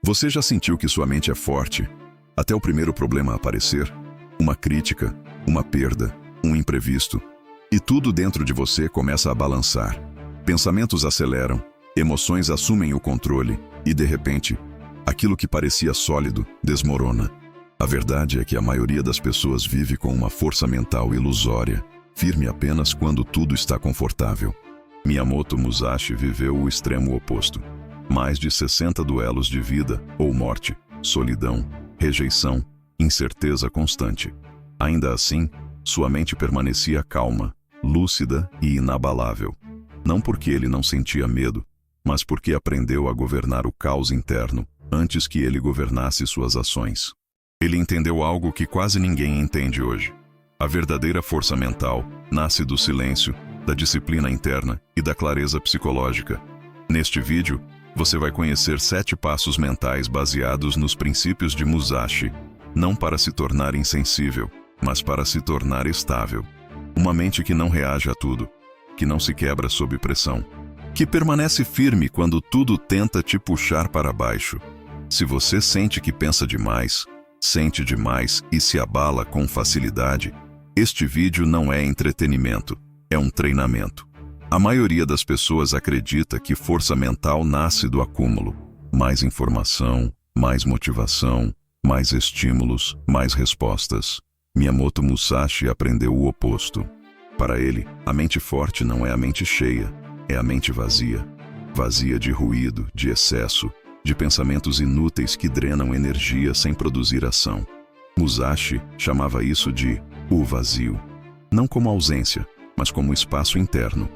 Você já sentiu que sua mente é forte até o primeiro problema aparecer? Uma crítica, uma perda, um imprevisto. E tudo dentro de você começa a balançar. Pensamentos aceleram, emoções assumem o controle e, de repente, aquilo que parecia sólido desmorona. A verdade é que a maioria das pessoas vive com uma força mental ilusória, firme apenas quando tudo está confortável. Miyamoto Musashi viveu o extremo oposto. Mais de 60 duelos de vida ou morte, solidão, rejeição, incerteza constante. Ainda assim, sua mente permanecia calma, lúcida e inabalável. Não porque ele não sentia medo, mas porque aprendeu a governar o caos interno antes que ele governasse suas ações. Ele entendeu algo que quase ninguém entende hoje. A verdadeira força mental nasce do silêncio, da disciplina interna e da clareza psicológica. Neste vídeo, você vai conhecer 7 passos mentais baseados nos princípios de Musashi, não para se tornar insensível, mas para se tornar estável. Uma mente que não reage a tudo, que não se quebra sob pressão, que permanece firme quando tudo tenta te puxar para baixo. Se você sente que pensa demais, sente demais e se abala com facilidade, este vídeo não é entretenimento, é um treinamento. A maioria das pessoas acredita que força mental nasce do acúmulo. Mais informação, mais motivação, mais estímulos, mais respostas. Miyamoto Musashi aprendeu o oposto. Para ele, a mente forte não é a mente cheia, é a mente vazia. Vazia de ruído, de excesso, de pensamentos inúteis que drenam energia sem produzir ação. Musashi chamava isso de o vazio. Não como ausência, mas como espaço interno.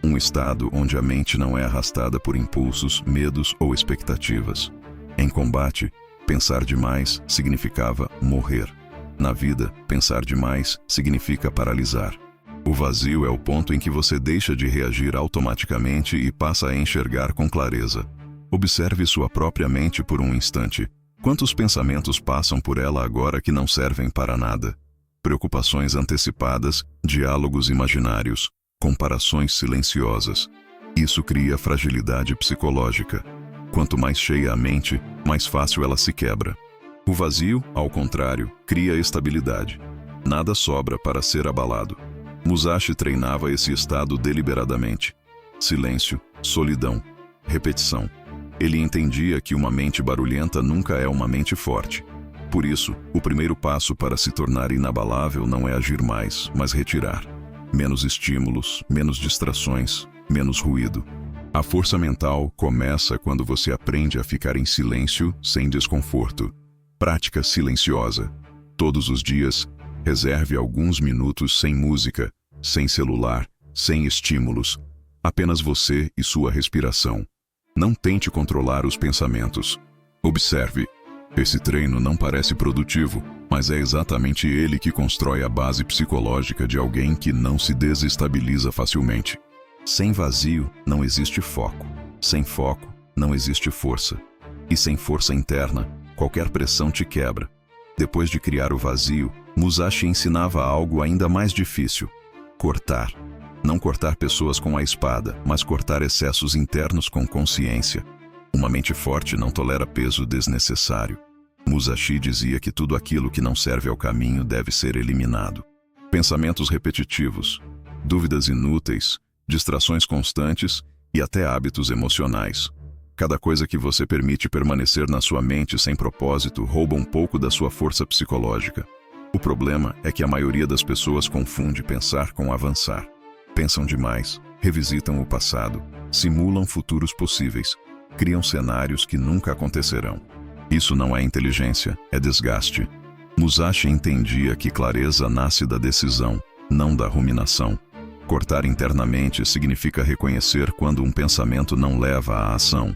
Um estado onde a mente não é arrastada por impulsos, medos ou expectativas. Em combate, pensar demais significava morrer. Na vida, pensar demais significa paralisar. O vazio é o ponto em que você deixa de reagir automaticamente e passa a enxergar com clareza. Observe sua própria mente por um instante. Quantos pensamentos passam por ela agora que não servem para nada? Preocupações antecipadas, diálogos imaginários, comparações silenciosas. Isso cria fragilidade psicológica. Quanto mais cheia a mente, mais fácil ela se quebra. O vazio, ao contrário, cria estabilidade. Nada sobra para ser abalado. Musashi treinava esse estado deliberadamente. Silêncio, solidão, repetição. Ele entendia que uma mente barulhenta nunca é uma mente forte. Por isso, o primeiro passo para se tornar inabalável não é agir mais, mas retirar. Menos estímulos, menos distrações, menos ruído. A força mental começa quando você aprende a ficar em silêncio sem desconforto. Prática silenciosa. Todos os dias, reserve alguns minutos sem música, sem celular, sem estímulos. Apenas você e sua respiração. Não tente controlar os pensamentos. Observe. Esse treino não parece produtivo, mas é exatamente ele que constrói a base psicológica de alguém que não se desestabiliza facilmente. Sem vazio, não existe foco. Sem foco, não existe força. E sem força interna, qualquer pressão te quebra. Depois de criar o vazio, Musashi ensinava algo ainda mais difícil: cortar. Não cortar pessoas com a espada, mas cortar excessos internos com consciência. Uma mente forte não tolera peso desnecessário. Musashi dizia que tudo aquilo que não serve ao caminho deve ser eliminado. Pensamentos repetitivos, dúvidas inúteis, distrações constantes e até hábitos emocionais. Cada coisa que você permite permanecer na sua mente sem propósito rouba um pouco da sua força psicológica. O problema é que a maioria das pessoas confunde pensar com avançar. Pensam demais, revisitam o passado, simulam futuros possíveis, criam cenários que nunca acontecerão. Isso não é inteligência, é desgaste. Musashi entendia que clareza nasce da decisão, não da ruminação. Cortar internamente significa reconhecer quando um pensamento não leva à ação.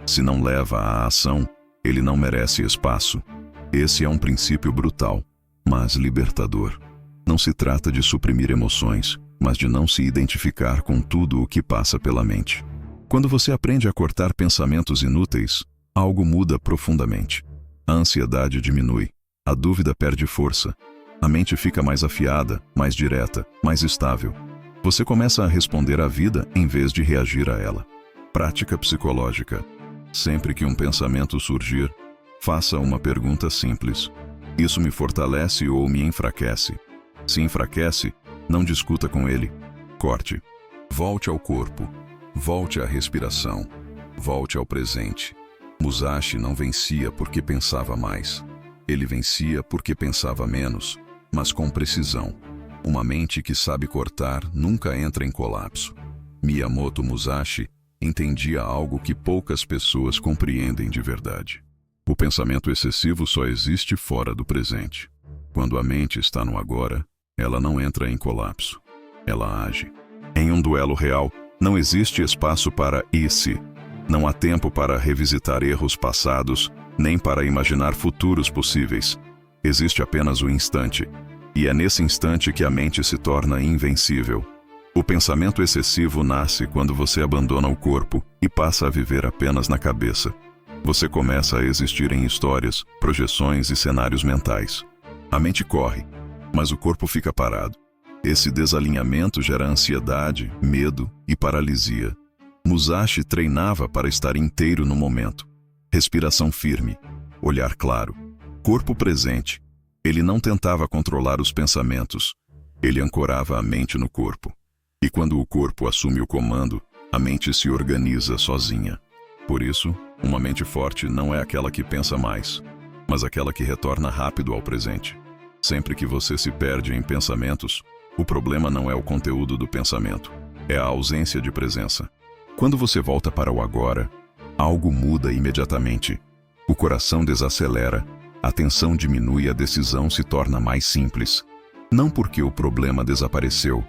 Se não leva à ação, ele não merece espaço. Esse é um princípio brutal, mas libertador. Não se trata de suprimir emoções, mas de não se identificar com tudo o que passa pela mente. Quando você aprende a cortar pensamentos inúteis, algo muda profundamente. A ansiedade diminui, a dúvida perde força, a mente fica mais afiada, mais direta, mais estável. Você começa a responder à vida em vez de reagir a ela. Prática psicológica. Sempre que um pensamento surgir, faça uma pergunta simples. Isso me fortalece ou me enfraquece? Se enfraquece, não discuta com ele. Corte. Volte ao corpo. Volte à respiração. Volte ao presente. Musashi não vencia porque pensava mais. Ele vencia porque pensava menos, mas com precisão. Uma mente que sabe cortar nunca entra em colapso. Miyamoto Musashi entendia algo que poucas pessoas compreendem de verdade. O pensamento excessivo só existe fora do presente. Quando a mente está no agora, ela não entra em colapso. Ela age. Em um duelo real, não existe espaço para "e se". Não há tempo para revisitar erros passados, nem para imaginar futuros possíveis. Existe apenas o instante. E é nesse instante que a mente se torna invencível. O pensamento excessivo nasce quando você abandona o corpo e passa a viver apenas na cabeça. Você começa a existir em histórias, projeções e cenários mentais. A mente corre, mas o corpo fica parado. Esse desalinhamento gera ansiedade, medo e paralisia. Musashi treinava para estar inteiro no momento. Respiração firme, olhar claro, corpo presente. Ele não tentava controlar os pensamentos. Ele ancorava a mente no corpo. E quando o corpo assume o comando, a mente se organiza sozinha. Por isso, uma mente forte não é aquela que pensa mais, mas aquela que retorna rápido ao presente. Sempre que você se perde em pensamentos, o problema não é o conteúdo do pensamento, é a ausência de presença. Quando você volta para o agora, algo muda imediatamente. O coração desacelera, a tensão diminui e a decisão se torna mais simples. Não porque o problema desapareceu,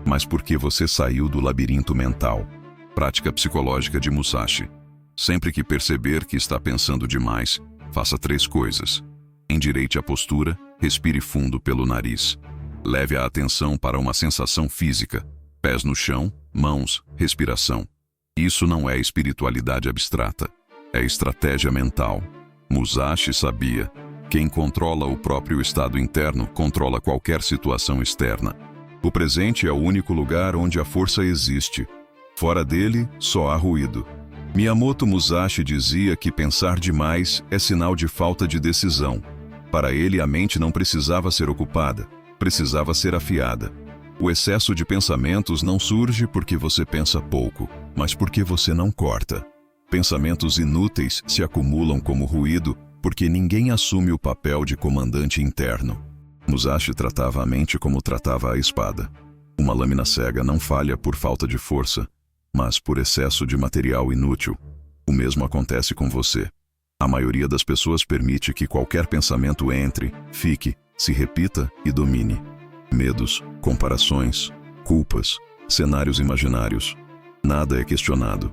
mas porque você saiu do labirinto mental. Prática psicológica de Musashi. Sempre que perceber que está pensando demais, faça 3 coisas. Endireite a postura, respire fundo pelo nariz. Leve a atenção para uma sensação física. Pés no chão, mãos, respiração. Isso não é espiritualidade abstrata. É estratégia mental. Musashi sabia: quem controla o próprio estado interno controla qualquer situação externa. O presente é o único lugar onde a força existe. Fora dele, só há ruído. Miyamoto Musashi dizia que pensar demais é sinal de falta de decisão. Para ele, a mente não precisava ser ocupada, precisava ser afiada. O excesso de pensamentos não surge porque você pensa pouco, mas porque você não corta. Pensamentos inúteis se acumulam como ruído porque ninguém assume o papel de comandante interno. Musashi tratava a mente como tratava a espada. Uma lâmina cega não falha por falta de força, mas por excesso de material inútil. O mesmo acontece com você. A maioria das pessoas permite que qualquer pensamento entre, fique, se repita e domine. Medos, comparações, culpas, cenários imaginários. Nada é questionado.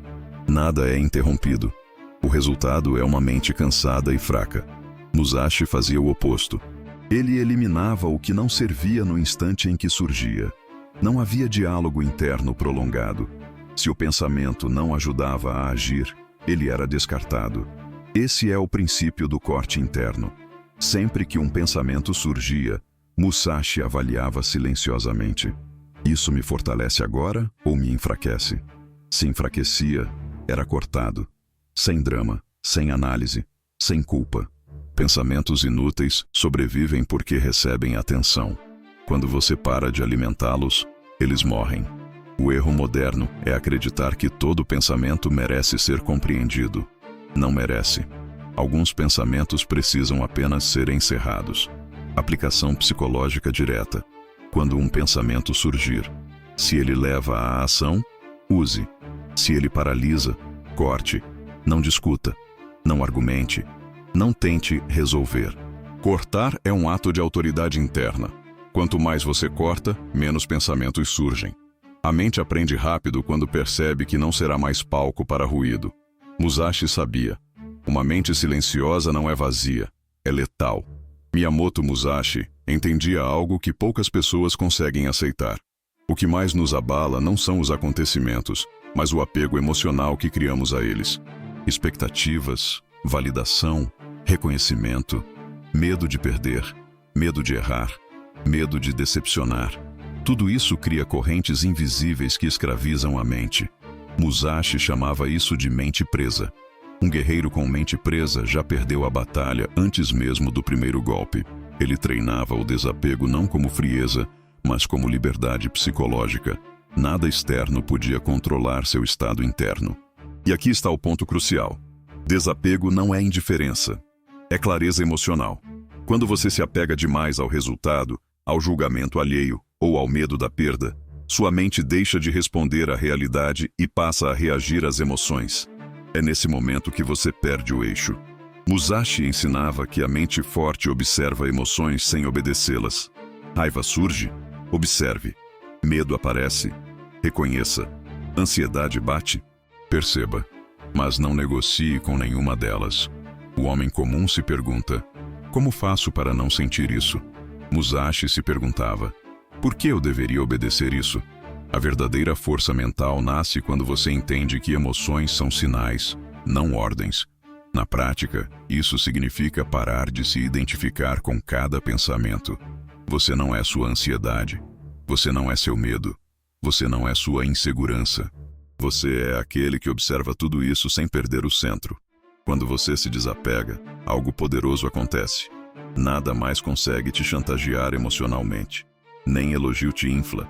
Nada é interrompido. O resultado é uma mente cansada e fraca. Musashi fazia o oposto. Ele eliminava o que não servia no instante em que surgia. Não havia diálogo interno prolongado. Se o pensamento não ajudava a agir, ele era descartado. Esse é o princípio do corte interno. Sempre que um pensamento surgia, Musashi avaliava silenciosamente. Isso me fortalece agora ou me enfraquece? Se enfraquecia, era cortado. Sem drama, sem análise, sem culpa. Pensamentos inúteis sobrevivem porque recebem atenção. Quando você para de alimentá-los, eles morrem. O erro moderno é acreditar que todo pensamento merece ser compreendido. Não merece. Alguns pensamentos precisam apenas ser encerrados. Aplicação psicológica direta. Quando um pensamento surgir, se ele leva à ação, use. Se ele paralisa, corte. Não discuta. Não argumente. Não tente resolver. Cortar é um ato de autoridade interna. Quanto mais você corta, menos pensamentos surgem. A mente aprende rápido quando percebe que não será mais palco para ruído. Musashi sabia. Uma mente silenciosa não é vazia, é letal. Miyamoto Musashi entendia algo que poucas pessoas conseguem aceitar. O que mais nos abala não são os acontecimentos, mas o apego emocional que criamos a eles. Expectativas, validação, reconhecimento, medo de perder, medo de errar, medo de decepcionar. Tudo isso cria correntes invisíveis que escravizam a mente. Musashi chamava isso de mente presa. Um guerreiro com mente presa já perdeu a batalha antes mesmo do primeiro golpe. Ele treinava o desapego não como frieza, mas como liberdade psicológica. Nada externo podia controlar seu estado interno. E aqui está o ponto crucial. Desapego não é indiferença. É clareza emocional. Quando você se apega demais ao resultado, ao julgamento alheio ou ao medo da perda, sua mente deixa de responder à realidade e passa a reagir às emoções. É nesse momento que você perde o eixo. Musashi ensinava que a mente forte observa emoções sem obedecê-las. Raiva surge? Observe. Medo aparece? Reconheça. Ansiedade bate? Perceba. Mas não negocie com nenhuma delas. O homem comum se pergunta: como faço para não sentir isso? Musashi se perguntava: por que eu deveria obedecer isso? A verdadeira força mental nasce quando você entende que emoções são sinais, não ordens. Na prática, isso significa parar de se identificar com cada pensamento. Você não é sua ansiedade. Você não é seu medo. Você não é sua insegurança. Você é aquele que observa tudo isso sem perder o centro. Quando você se desapega, algo poderoso acontece. Nada mais consegue te chantagear emocionalmente. Nem elogio te infla.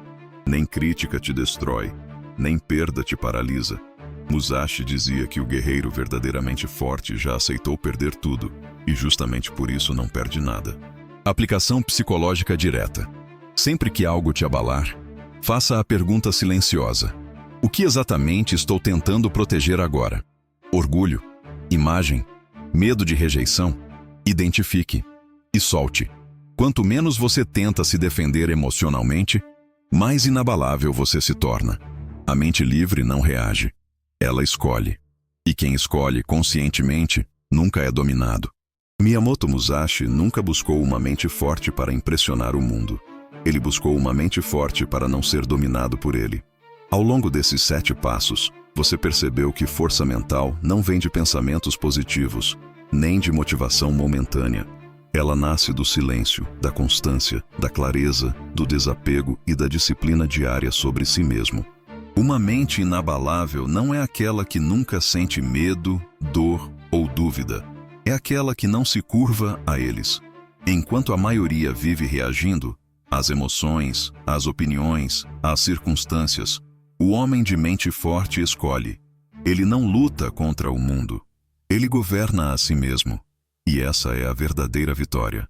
Nem crítica te destrói, nem perda te paralisa. Musashi dizia que o guerreiro verdadeiramente forte já aceitou perder tudo, e justamente por isso não perde nada. Aplicação psicológica direta. Sempre que algo te abalar, faça a pergunta silenciosa: o que exatamente estou tentando proteger agora? Orgulho? Imagem? Medo de rejeição? Identifique e solte. Quanto menos você tenta se defender emocionalmente, mais inabalável você se torna. A mente livre não reage. Ela escolhe. E quem escolhe conscientemente nunca é dominado. Miyamoto Musashi nunca buscou uma mente forte para impressionar o mundo. Ele buscou uma mente forte para não ser dominado por ele. Ao longo desses 7 passos, você percebeu que força mental não vem de pensamentos positivos, nem de motivação momentânea. Ela nasce do silêncio, da constância, da clareza, do desapego e da disciplina diária sobre si mesmo. Uma mente inabalável não é aquela que nunca sente medo, dor ou dúvida. É aquela que não se curva a eles. Enquanto a maioria vive reagindo às emoções, às opiniões, às circunstâncias, o homem de mente forte escolhe. Ele não luta contra o mundo. Ele governa a si mesmo. E essa é a verdadeira vitória.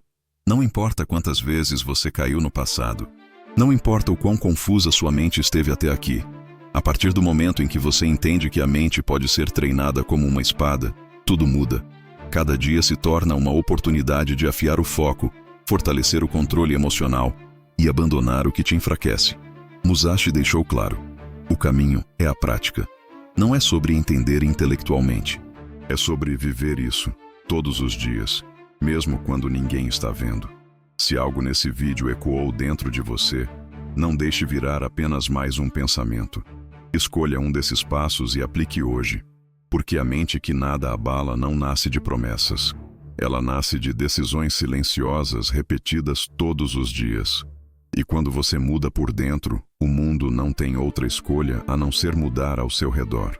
Não importa quantas vezes você caiu no passado. Não importa o quão confusa sua mente esteve até aqui. A partir do momento em que você entende que a mente pode ser treinada como uma espada, tudo muda. Cada dia se torna uma oportunidade de afiar o foco, fortalecer o controle emocional e abandonar o que te enfraquece. Musashi deixou claro: o caminho é a prática. Não é sobre entender intelectualmente. É sobre viver isso todos os dias, mesmo quando ninguém está vendo. Se algo nesse vídeo ecoou dentro de você, não deixe virar apenas mais um pensamento. Escolha um desses passos e aplique hoje, porque a mente que nada abala não nasce de promessas. Ela nasce de decisões silenciosas repetidas todos os dias. E quando você muda por dentro, o mundo não tem outra escolha a não ser mudar ao seu redor.